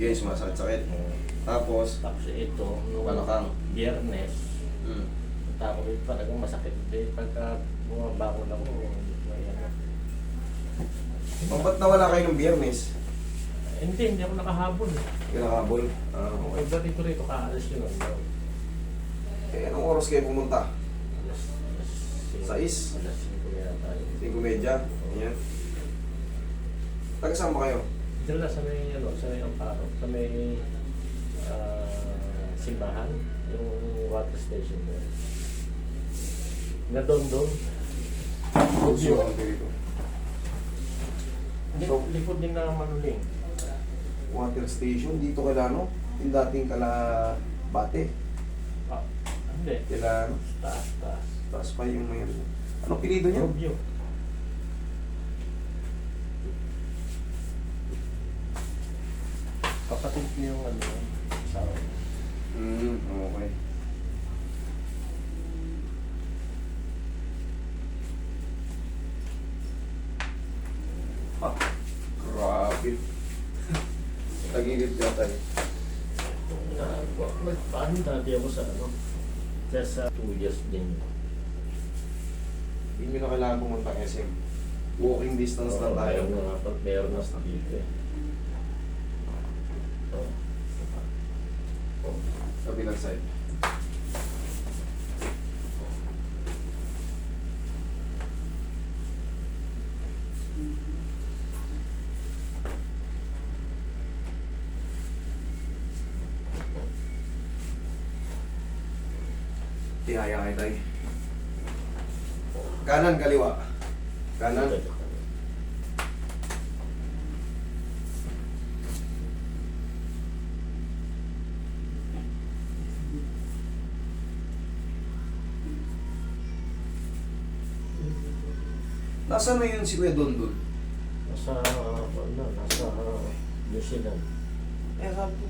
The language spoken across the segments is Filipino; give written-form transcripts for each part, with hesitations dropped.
bigay, sumasakit-sakit. Tapos, Tapos ito, nung balakang. Biyernes, Mm. tapos ito talagang masakit din. Pagka bumabangon ako, may ano. O, ba't nawala kayo ng Biyernes? Hindi ako nakahabol. Kinakabol? Ah, okay. Pagdating ko rito, kaalis yun. Eh, anong oras kayo pumunta? Alas 6? Alas 5 yata yun. 5:30? Ayan. Taga saan ba kayo? Diyan lang sa may, sa may Amparo, sa may simbahan, yung water station doon. Na doon. Gusto ko dito. So- Likod din na Manuling. Water station, dito kala ano? Yung dating kala Bate. Ah, hindi. Kala ano? Taas. Taas pa yung may ano. Anong pilido niya? Rubio. Kapatid niyo yung asawa. Okay. Ah, grabe. Tagilid ka tayo. Paano dati ako sa just sa 2 years din. Hindi nyo na kailangan pumunta SM. Walking distance lang tayo. Meron na sa dito eh. Kabilang side. Tihaya kayo tayo. Kanan, kaliwa. Kanan. Nasaan na yun si Kuya Dondon? Nasa New Zealand. Eh, sabi ko.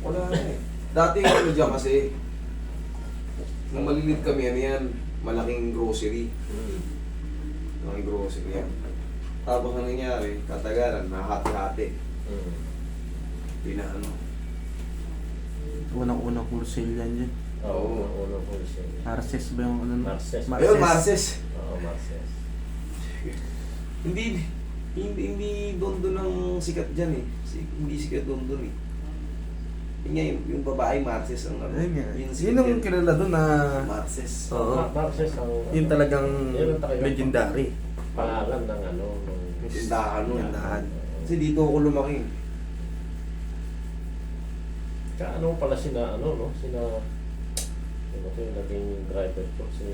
Wala na eh. Dati yung ano dyan kasi, nung maliliit kami, ano yan, malaking grocery. Malaking grocery yan. Tapos ang nangyari, katagalan, nahati-hati. Pinaano. Unang-unang wholesale yan dyan. Oo, unang ko siya. Marces ba yung ano? Marces. Ayun, Marces. Oo, Marces. Hindi Dondon ang sikat dyan eh. Hindi sikat Dondon eh. Yun nga, yung babae Marces ang ano. Ayun nga. sikat Yun ang yan. kilala doon na... Marces. Oo. Marces ang... Yun talagang Yun talagang legendary. pangalan ng Yung tindahan nun. Tindahan. Kasi dito ako lumaki. Tsaka pala sina ano yung naging driver ko, si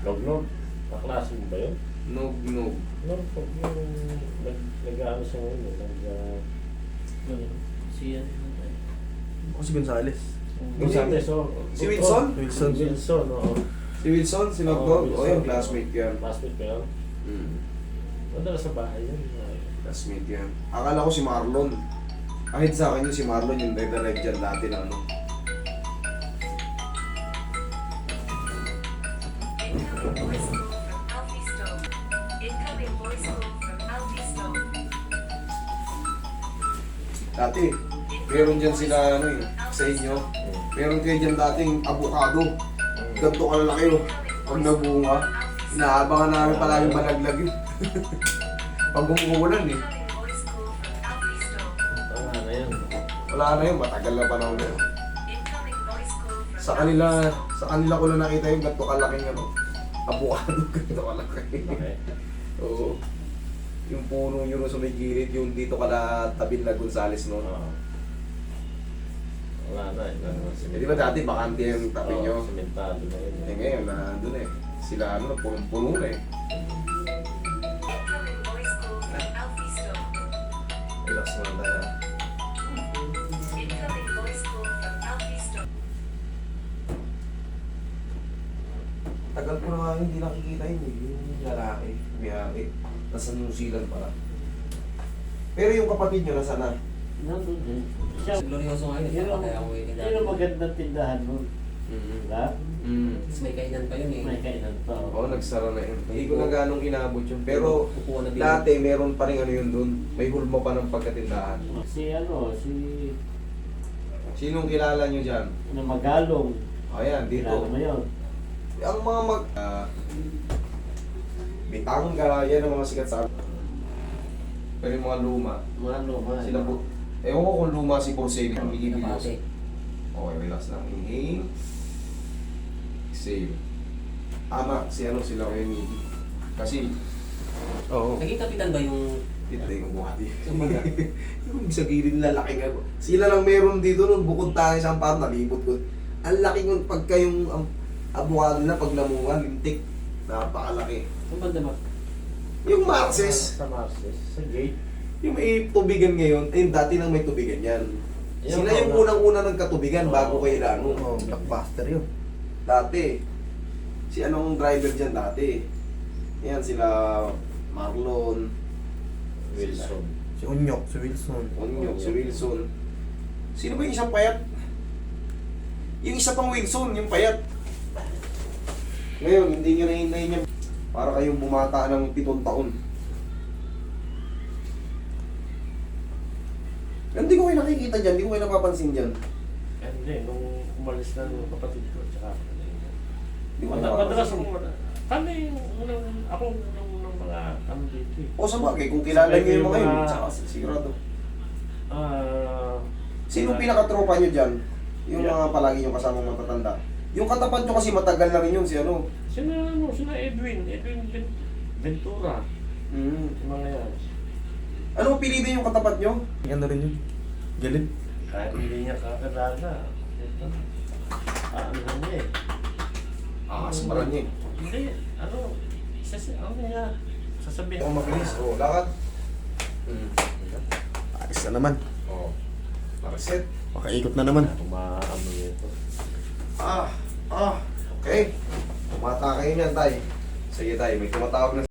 Nognog. Kaklase mo ba yun? Nog. Yung nag-ano siya ngayon, Ako si Gonzales. Gonzales, Si Wilson? Wilson, oo. Si Wilson, si Nog. O yung classmate ko yan. Classmate ko yan. Madala sa bahay yun. Classmate yan. Akala ko si Marlon. Kahit sa akin yun si Marlon, yung direct dyan dati na ano. Incoming voice call from Alfie Stone. Incoming voice call from Alfie Stone. Dati, meron dyan sila ano eh, sa inyo. Meron kayo dyan dating avocado. Ganito kalalaki oh. Pag nabunga, inaabangan namin palagi malaglag yun. Pag umuulan eh. Incoming voice call from Alfie Stone. Tama na yan. Wala na yun, matagal na panahon na yun. Incoming voice call from Sa kanila ko na nakita yung ganito kalaking ano, avocado, ganito kalaki. Okay. Oo. Yung puno yun sa may gilid, yung dito kala tabi na Gonzales noon. Oo. Wala na eh. Di ba dati bakante yung tabi nyo? Sementado na yun. Eh ngayon, nandun eh. Sila ano, punong-puno na eh. Incoming voice call from Alfie Stone. Relax na tayo. Incoming voice call from Alfie Stone. Tagal ko na nga hindi nakikita yun eh. Yung lalaki, may-ari. Nasa New Zealand pala. Pero yung kapatid nyo, nasa na? Nandun din. Siya, Glorioso ngayon, Yun ang- kaya ako yun ang magandang tindahan nun. Diba? Tapos may kainan pa yun eh. May kainan pa. Oo, nagsara na yun. Hindi ko na ganong inabot yun. Pero Upuan na din. dati meron pa rin ano yun dun. May hulma pa ng pagkatindahan. Si Sinong kilala nyo dyan? Magalong. Ayan, dito. Kilala mo yun? Ang mga Bitanga, yan ang mga sikat sa pero yung mga luma, Mga luma. sila po. Ewan ko kung luma si Porcelain. Ang Kapate. bilibilos. Okay, relax lang. Inhale. Exhale. Tama, si ano sila kayo ni kasi, oo. Naging kapitan ba yung... Titay yung buhati. Kumbaga. Yung sa gilid lalaki nga. Sila lang meron dito nun, bukod tayo sa parang nalibot ko. Ang laki nun pagka yung abukado na pag namunga, lintik. Napakalaki. Ang banda ba? Yung Marces, Sa Marces. Sa gate. yung may tubigan ngayon, eh dati nang may tubigan yan. Yung Sila yung mga- unang-una nagkatubigan bago kay Lano. Oh, blockbuster yun. Dati. Si anong driver dyan dati? Yan sila Marlon, Wilson. Si Unyok, si Wilson. Onyok, si Wilson. Sino ba yung isang payat? Yung isa pang Wilson, yung payat. Ngayon, hindi nyo nahinay niya. Para kayong bumata ng 7 taon. Hindi ko kayo nakikita dyan, hindi ko kayo napapansin dyan. Hindi, nung umalis na yung kapatid ko, tsaka Hindi ko kayo madalas napapansin. akong kami, ako ng mga ano dito eh. O sa bagay, kung kilala Sabay nyo yung mga yung yun, mga- tsaka sigurado. Sino Mga- pinakatropa nyo dyan? Yung Yeah. mga palagi yung kasamang matatanda. Yung katapat nyo kasi matagal na rin yun, si ano. Sina Edwin Ventura. Yung mga yan. Ano pilidin yung katapat nyo? Ano rin yun? Galit. Kahit hindi niya kakilala. Ito. Ano na niya eh. Asparan niya eh. Hindi, ano niya, sasabihin. Kung mabilis, lakad. Ayos na naman. Nakaset. Makaikot na naman. Maano ito. Okay. Tumata kayo niyan, tay. Sige, tay. May tumatawag na